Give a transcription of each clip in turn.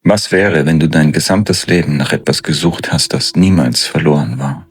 Was wäre, wenn du dein gesamtes Leben nach etwas gesucht hast, das niemals verloren war?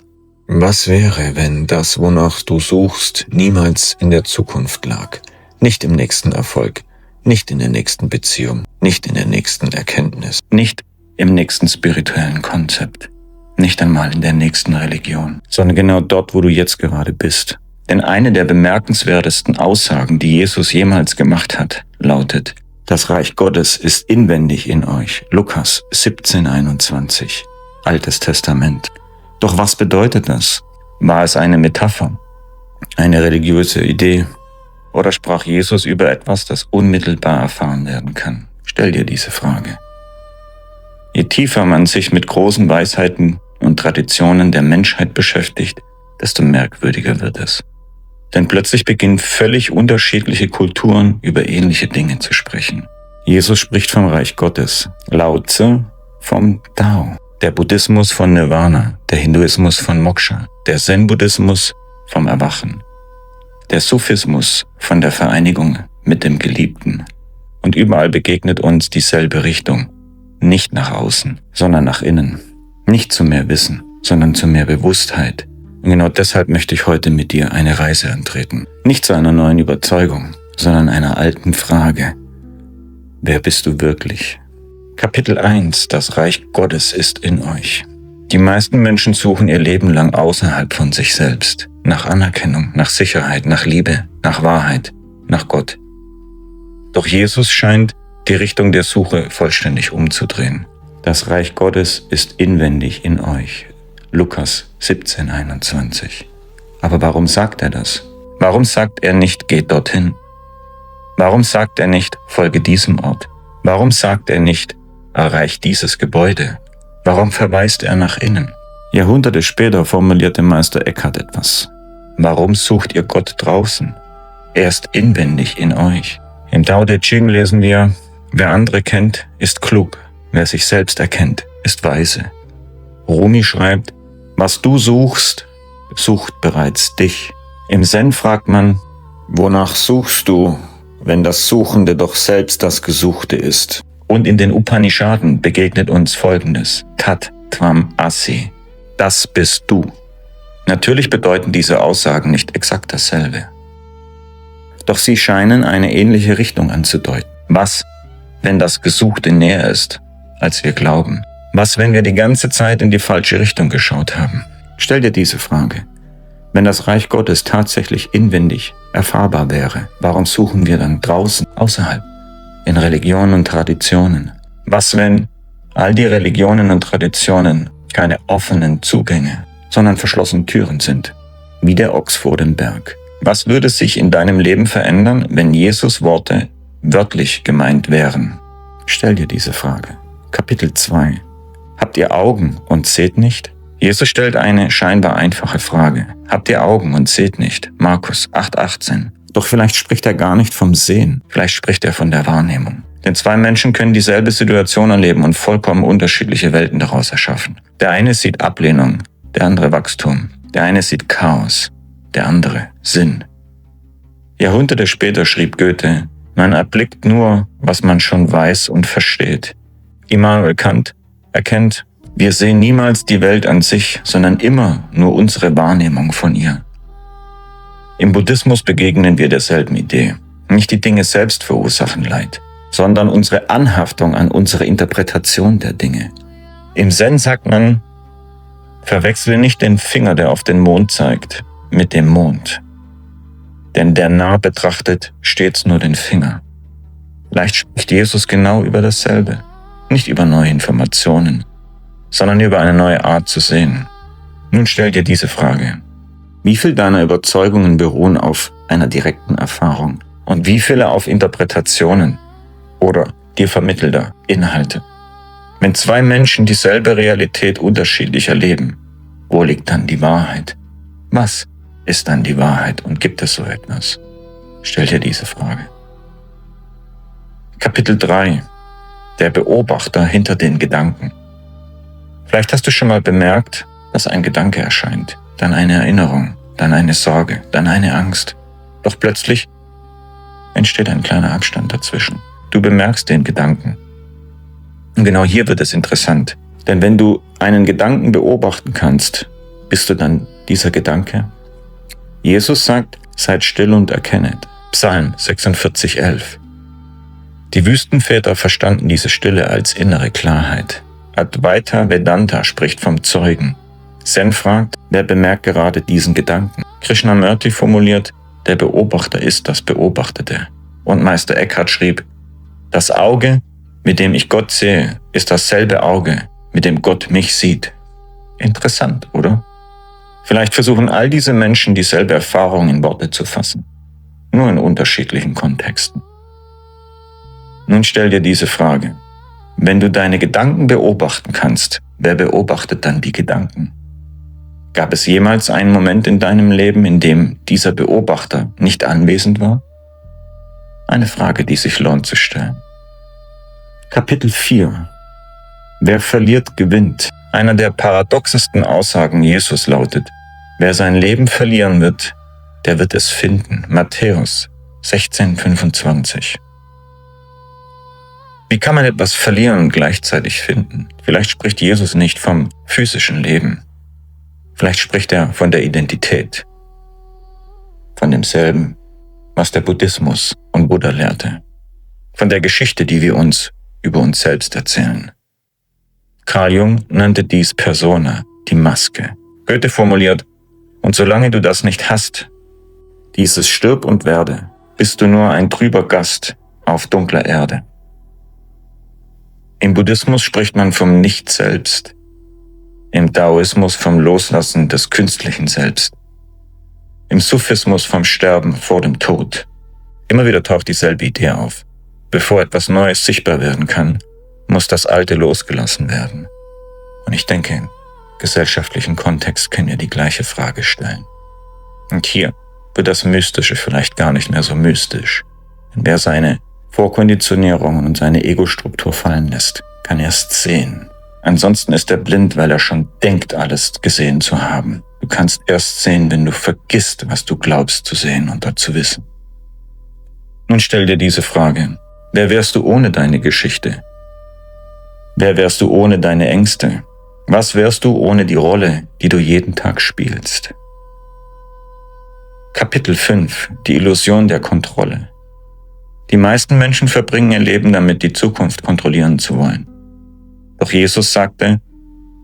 Was wäre, wenn das, wonach du suchst, niemals in der Zukunft lag? Nicht im nächsten Erfolg, nicht in der nächsten Beziehung, nicht in der nächsten Erkenntnis, Nicht im nächsten spirituellen Konzept, nicht einmal in der nächsten Religion, sondern genau dort, wo du jetzt gerade bist. Denn eine der bemerkenswertesten Aussagen, die Jesus jemals gemacht hat, lautet: Das Reich Gottes ist inwendig in euch. Lukas 17,21. Altes Testament. Doch was bedeutet das? War es eine Metapher? Eine religiöse Idee? Oder sprach Jesus über etwas, das unmittelbar erfahren werden kann? Stell dir diese Frage. Je tiefer man sich mit großen Weisheiten und Traditionen der Menschheit beschäftigt, desto merkwürdiger wird es. Denn plötzlich beginnen völlig unterschiedliche Kulturen über ähnliche Dinge zu sprechen. Jesus spricht vom Reich Gottes, Lao Tse vom Tao, der Buddhismus von Nirvana, der Hinduismus von Moksha, der Zen-Buddhismus vom Erwachen, der Sufismus von der Vereinigung mit dem Geliebten. Und überall begegnet uns dieselbe Richtung. Nicht nach außen, sondern nach innen. Nicht zu mehr Wissen, sondern zu mehr Bewusstheit. Und genau deshalb möchte ich heute mit dir eine Reise antreten. Nicht zu einer neuen Überzeugung, sondern einer alten Frage. Wer bist du wirklich? Kapitel 1: Das Reich Gottes ist in euch. Die meisten Menschen suchen ihr Leben lang außerhalb von sich selbst. Nach Anerkennung, nach Sicherheit, nach Liebe, nach Wahrheit, nach Gott. Doch Jesus scheint die Richtung der Suche vollständig umzudrehen. Das Reich Gottes ist inwendig in euch. Lukas 17,21. Aber warum sagt er das? Warum sagt er nicht, geht dorthin? Warum sagt er nicht, folge diesem Ort? Warum sagt er nicht, erreicht dieses Gebäude? Warum verweist er nach innen? Jahrhunderte später formulierte Meister Eckhart etwas. Warum sucht ihr Gott draußen? Er ist inwendig in euch. Im Tao Te Ching lesen wir: Wer andere kennt, ist klug. Wer sich selbst erkennt, ist weise. Rumi schreibt: Was du suchst, sucht bereits dich. Im Zen fragt man: Wonach suchst du, wenn das Suchende doch selbst das Gesuchte ist? Und in den Upanishaden begegnet uns Folgendes: Tat Tvam Asi. Das bist du. Natürlich bedeuten diese Aussagen nicht exakt dasselbe. Doch sie scheinen eine ähnliche Richtung anzudeuten. Was, wenn das Gesuchte näher ist, als wir glauben? Was, wenn wir die ganze Zeit in die falsche Richtung geschaut haben? Stell dir diese Frage. Wenn das Reich Gottes tatsächlich inwendig erfahrbar wäre, warum suchen wir dann draußen, außerhalb, in Religionen und Traditionen? Was, wenn all die Religionen und Traditionen keine offenen Zugänge, sondern verschlossene Türen sind, wie der Ochs vor dem Berg? Was würde sich in deinem Leben verändern, wenn Jesus Worte wörtlich gemeint wären? Stell dir diese Frage. Kapitel 2. Habt ihr Augen und seht nicht? Jesus stellt eine scheinbar einfache Frage. Habt ihr Augen und seht nicht? Markus 8,18. Doch vielleicht spricht er gar nicht vom Sehen. Vielleicht spricht er von der Wahrnehmung. Denn zwei Menschen können dieselbe Situation erleben und vollkommen unterschiedliche Welten daraus erschaffen. Der eine sieht Ablehnung, der andere Wachstum. Der eine sieht Chaos, der andere Sinn. Jahrhunderte später schrieb Goethe: Man erblickt nur, was man schon weiß und versteht. Immanuel Kant erkennt: Wir sehen niemals die Welt an sich, sondern immer nur unsere Wahrnehmung von ihr. Im Buddhismus begegnen wir derselben Idee. Nicht die Dinge selbst verursachen Leid, sondern unsere Anhaftung an unsere Interpretation der Dinge. Im Zen sagt man: Verwechsle nicht den Finger, der auf den Mond zeigt, mit dem Mond. Denn der nah betrachtet stets nur den Finger. Vielleicht spricht Jesus genau über dasselbe. Nicht über neue Informationen, sondern über eine neue Art zu sehen. Nun stell dir diese Frage. Wie viel deiner Überzeugungen beruhen auf einer direkten Erfahrung und wie viele auf Interpretationen oder dir vermittelter Inhalte? Wenn zwei Menschen dieselbe Realität unterschiedlich erleben, wo liegt dann die Wahrheit? Was ist dann die Wahrheit und gibt es so etwas? Stell dir diese Frage. Kapitel 3. Der Beobachter hinter den Gedanken. Vielleicht hast du schon mal bemerkt, dass ein Gedanke erscheint, dann eine Erinnerung, dann eine Sorge, dann eine Angst. Doch plötzlich entsteht ein kleiner Abstand dazwischen. Du bemerkst den Gedanken. Und genau hier wird es interessant. Denn wenn du einen Gedanken beobachten kannst, bist du dann dieser Gedanke? Jesus sagt, seid still und erkennet. Psalm 46,11. Die Wüstenväter verstanden diese Stille als innere Klarheit. Advaita Vedanta spricht vom Zeugen. Zen fragt, wer bemerkt gerade diesen Gedanken? Krishnamurti formuliert, der Beobachter ist das Beobachtete. Und Meister Eckhart schrieb, das Auge, mit dem ich Gott sehe, ist dasselbe Auge, mit dem Gott mich sieht. Interessant, oder? Vielleicht versuchen all diese Menschen dieselbe Erfahrung in Worte zu fassen, nur in unterschiedlichen Kontexten. Nun stell dir diese Frage. Wenn du deine Gedanken beobachten kannst, wer beobachtet dann die Gedanken? Gab es jemals einen Moment in deinem Leben, in dem dieser Beobachter nicht anwesend war? Eine Frage, die sich lohnt zu stellen. Kapitel 4. Wer verliert, gewinnt. Einer der paradoxesten Aussagen Jesus lautet, wer sein Leben verlieren wird, der wird es finden. Matthäus 16,25. Wie kann man etwas verlieren und gleichzeitig finden? Vielleicht spricht Jesus nicht vom physischen Leben. Vielleicht spricht er von der Identität. Von demselben, was der Buddhismus und Buddha lehrte. Von der Geschichte, die wir uns über uns selbst erzählen. Carl Jung nannte dies Persona, die Maske. Goethe formuliert, und solange du das nicht hast, dieses stirb und werde, bist du nur ein trüber Gast auf dunkler Erde. Im Buddhismus spricht man vom Nicht-Selbst, im Daoismus vom Loslassen des künstlichen Selbst, im Sufismus vom Sterben vor dem Tod. Immer wieder taucht dieselbe Idee auf. Bevor etwas Neues sichtbar werden kann, muss das Alte losgelassen werden. Und ich denke, im gesellschaftlichen Kontext können wir die gleiche Frage stellen. Und hier wird das Mystische vielleicht gar nicht mehr so mystisch. Denn wer seine Vorkonditionierungen und seine Ego-Struktur fallen lässt, kann erst sehen. Ansonsten ist er blind, weil er schon denkt, alles gesehen zu haben. Du kannst erst sehen, wenn du vergisst, was du glaubst zu sehen und zu wissen. Nun stell dir diese Frage. Wer wärst du ohne deine Geschichte? Wer wärst du ohne deine Ängste? Was wärst du ohne die Rolle, die du jeden Tag spielst? Kapitel 5. Die Illusion der Kontrolle. Die meisten Menschen verbringen ihr Leben damit, die Zukunft kontrollieren zu wollen. Doch Jesus sagte,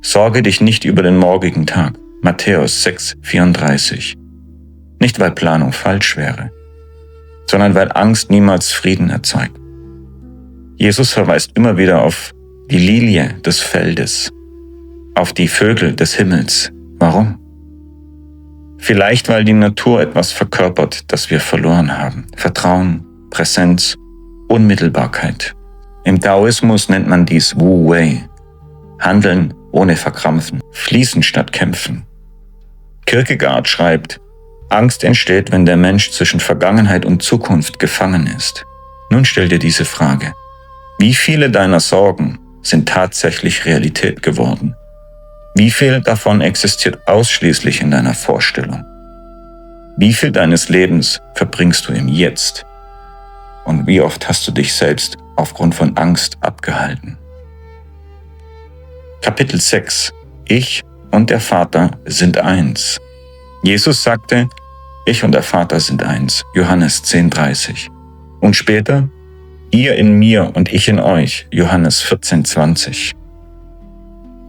sorge dich nicht über den morgigen Tag. Matthäus 6,34. Nicht, weil Planung falsch wäre, sondern weil Angst niemals Frieden erzeugt. Jesus verweist immer wieder auf die Lilie des Feldes, auf die Vögel des Himmels. Warum? Vielleicht, weil die Natur etwas verkörpert, das wir verloren haben. Vertrauen, Präsenz, Unmittelbarkeit. Im Daoismus nennt man dies Wu Wei. Handeln ohne Verkrampfen, fließen statt kämpfen. Kierkegaard schreibt, Angst entsteht, wenn der Mensch zwischen Vergangenheit und Zukunft gefangen ist. Nun stell dir diese Frage. Wie viele deiner Sorgen sind tatsächlich Realität geworden? Wie viel davon existiert ausschließlich in deiner Vorstellung? Wie viel deines Lebens verbringst du im Jetzt? Und wie oft hast du dich selbst aufgrund von Angst abgehalten? Kapitel 6. Ich und der Vater sind eins. Jesus sagte, ich und der Vater sind eins. Johannes 10,30. Und später, ihr in mir und ich in euch. Johannes 14,20.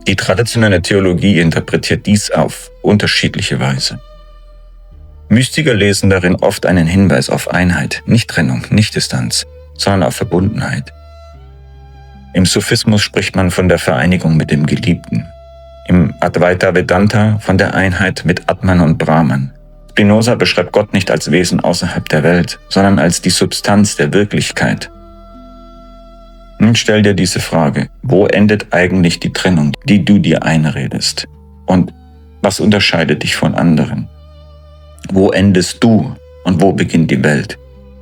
Die traditionelle Theologie interpretiert dies auf unterschiedliche Weise. Mystiker lesen darin oft einen Hinweis auf Einheit, nicht Trennung, nicht Distanz, sondern auf Verbundenheit. Im Sufismus spricht man von der Vereinigung mit dem Geliebten. Im Advaita Vedanta von der Einheit mit Atman und Brahman. Spinoza beschreibt Gott nicht als Wesen außerhalb der Welt, sondern als die Substanz der Wirklichkeit. Nun stell dir diese Frage, wo endet eigentlich die Trennung, die du dir einredest? Und was unterscheidet dich von anderen? Wo endest du und wo beginnt die Welt?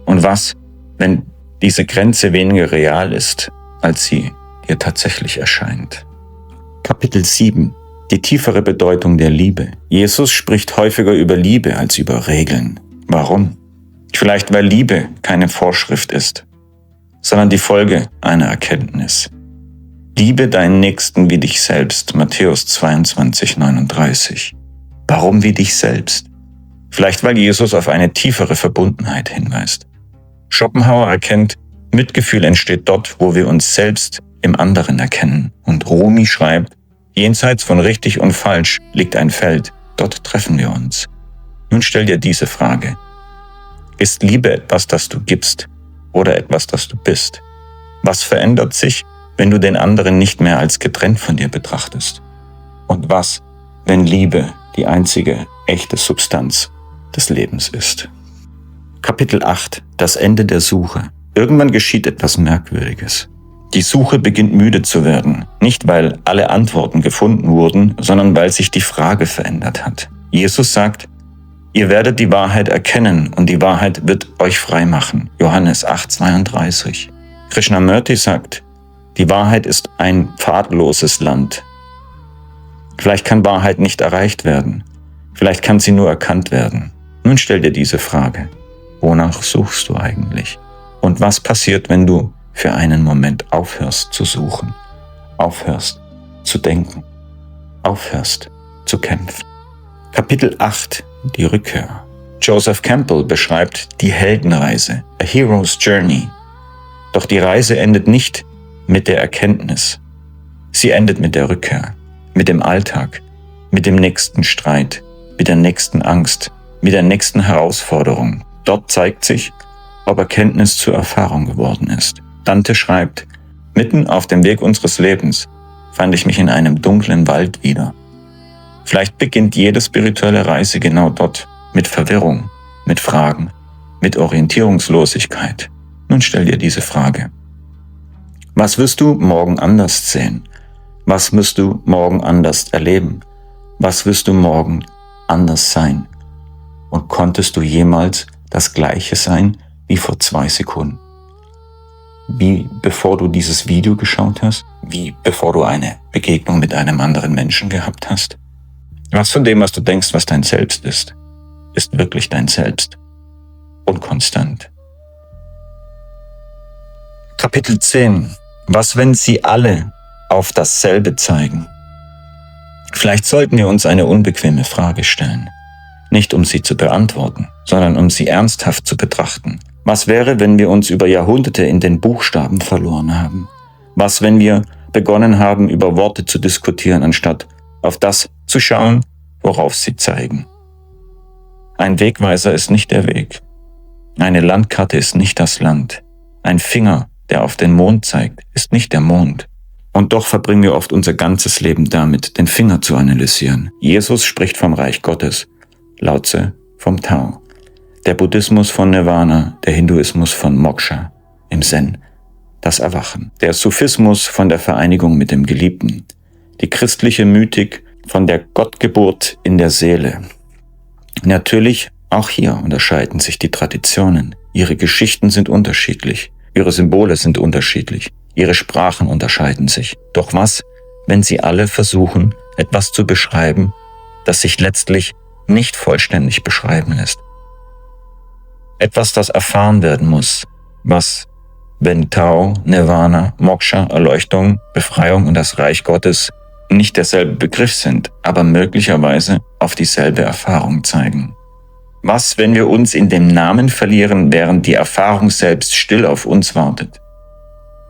Und was, wenn diese Grenze weniger real ist, als sie dir tatsächlich erscheint? Kapitel 7. Die tiefere Bedeutung der Liebe. Jesus spricht häufiger über Liebe als über Regeln. Warum? Vielleicht weil Liebe keine Vorschrift ist, sondern die Folge einer Erkenntnis. Liebe deinen Nächsten wie dich selbst, Matthäus 22,39. Warum wie dich selbst? Vielleicht weil Jesus auf eine tiefere Verbundenheit hinweist. Schopenhauer erkennt, Mitgefühl entsteht dort, wo wir uns selbst im anderen erkennen. Und Rumi schreibt, jenseits von richtig und falsch liegt ein Feld, dort treffen wir uns. Nun stell dir diese Frage. Ist Liebe etwas, das du gibst oder etwas, das du bist? Was verändert sich, wenn du den anderen nicht mehr als getrennt von dir betrachtest? Und was, wenn Liebe die einzige echte Substanz des Lebens ist? Kapitel 8. Das Ende der Suche. Irgendwann geschieht etwas Merkwürdiges. Die Suche beginnt müde zu werden, nicht weil alle Antworten gefunden wurden, sondern weil sich die Frage verändert hat. Jesus sagt, ihr werdet die Wahrheit erkennen und die Wahrheit wird euch frei machen. Johannes 8,32. Krishnamurti sagt, die Wahrheit ist ein pfadloses Land. Vielleicht kann Wahrheit nicht erreicht werden. Vielleicht kann sie nur erkannt werden. Nun stell dir diese Frage. Wonach suchst du eigentlich? Und was passiert, wenn du für einen Moment aufhörst zu suchen? Aufhörst zu denken? Aufhörst zu kämpfen? Kapitel 8. Die Rückkehr. Joseph Campbell beschreibt die Heldenreise, a hero's journey. Doch die Reise endet nicht mit der Erkenntnis. Sie endet mit der Rückkehr, mit dem Alltag, mit dem nächsten Streit, mit der nächsten Angst, mit der nächsten Herausforderung. Dort zeigt sich, ob Erkenntnis zur Erfahrung geworden ist. Dante schreibt, mitten auf dem Weg unseres Lebens fand ich mich in einem dunklen Wald wieder. Vielleicht beginnt jede spirituelle Reise genau dort, mit Verwirrung, mit Fragen, mit Orientierungslosigkeit. Nun stell dir diese Frage. Was wirst du morgen anders sehen? Was wirst du morgen anders erleben? Was wirst du morgen anders sein? Und konntest du jemals das Gleiche sein wie vor 2 Sekunden? Wie bevor du dieses Video geschaut hast? Wie bevor du eine Begegnung mit einem anderen Menschen gehabt hast? Was von dem, was du denkst, was dein Selbst ist wirklich dein Selbst und konstant. Kapitel 10. Was, wenn sie alle auf dasselbe zeigen? Vielleicht sollten wir uns eine unbequeme Frage stellen. Nicht um sie zu beantworten, sondern um sie ernsthaft zu betrachten. Was wäre, wenn wir uns über Jahrhunderte in den Buchstaben verloren haben? Was, wenn wir begonnen haben, über Worte zu diskutieren, anstatt auf das zu schauen, worauf sie zeigen? Ein Wegweiser ist nicht der Weg. Eine Landkarte ist nicht das Land. Ein Finger, der auf den Mond zeigt, ist nicht der Mond. Und doch verbringen wir oft unser ganzes Leben damit, den Finger zu analysieren. Jesus spricht vom Reich Gottes, Lao Tse vom Tao, der Buddhismus von Nirvana, der Hinduismus von Moksha, im Zen, das Erwachen, der Sufismus von der Vereinigung mit dem Geliebten, die christliche Mystik von der Gottgeburt in der Seele. Natürlich, auch hier unterscheiden sich die Traditionen. Ihre Geschichten sind unterschiedlich, ihre Symbole sind unterschiedlich, ihre Sprachen unterscheiden sich. Doch was, wenn sie alle versuchen, etwas zu beschreiben, das sich letztlich nicht vollständig beschreiben lässt? Etwas, das erfahren werden muss. Was, wenn Tao, Nirvana, Moksha, Erleuchtung, Befreiung und das Reich Gottes nicht derselbe Begriff sind, aber möglicherweise auf dieselbe Erfahrung zeigen? Was, wenn wir uns in dem Namen verlieren, während die Erfahrung selbst still auf uns wartet?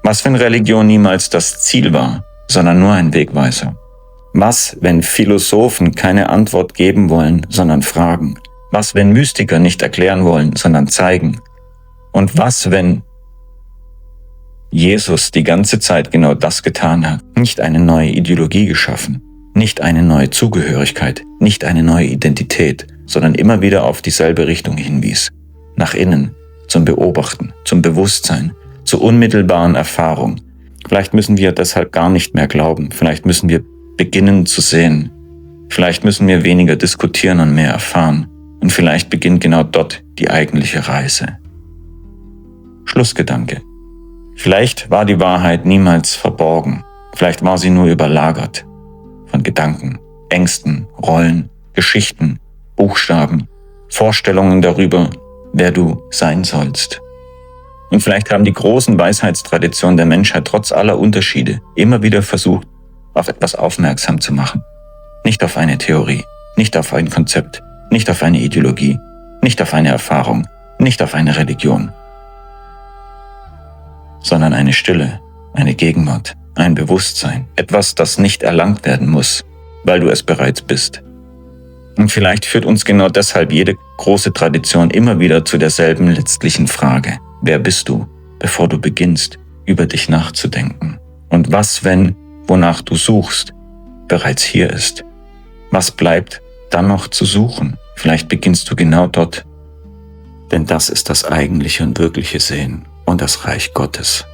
Was, wenn Religion niemals das Ziel war, sondern nur ein Wegweiser? Was, wenn Philosophen keine Antwort geben wollen, sondern fragen? Was, wenn Mystiker nicht erklären wollen, sondern zeigen? Und was, wenn Jesus die ganze Zeit genau das getan hat? Nicht eine neue Ideologie geschaffen, nicht eine neue Zugehörigkeit, nicht eine neue Identität, sondern immer wieder auf dieselbe Richtung hinwies. Nach innen, zum Beobachten, zum Bewusstsein, zur unmittelbaren Erfahrung. Vielleicht müssen wir deshalb gar nicht mehr glauben, vielleicht müssen wir beginnen zu sehen. Vielleicht müssen wir weniger diskutieren und mehr erfahren. Und vielleicht beginnt genau dort die eigentliche Reise. Schlussgedanke. Vielleicht war die Wahrheit niemals verborgen. Vielleicht war sie nur überlagert von Gedanken, Ängsten, Rollen, Geschichten, Buchstaben, Vorstellungen darüber, wer du sein sollst. Und vielleicht haben die großen Weisheitstraditionen der Menschheit trotz aller Unterschiede immer wieder versucht, auf etwas aufmerksam zu machen. Nicht auf eine Theorie, nicht auf ein Konzept, nicht auf eine Ideologie, nicht auf eine Erfahrung, nicht auf eine Religion, sondern eine Stille, eine Gegenwart, ein Bewusstsein, etwas, das nicht erlangt werden muss, weil du es bereits bist. Und vielleicht führt uns genau deshalb jede große Tradition immer wieder zu derselben letztlichen Frage: Wer bist du, bevor du beginnst, über dich nachzudenken? Und was, wenn, wonach du suchst, bereits hier ist? Was bleibt dann noch zu suchen? Vielleicht beginnst du genau dort. Denn das ist das eigentliche und wirkliche Sehen und das Reich Gottes.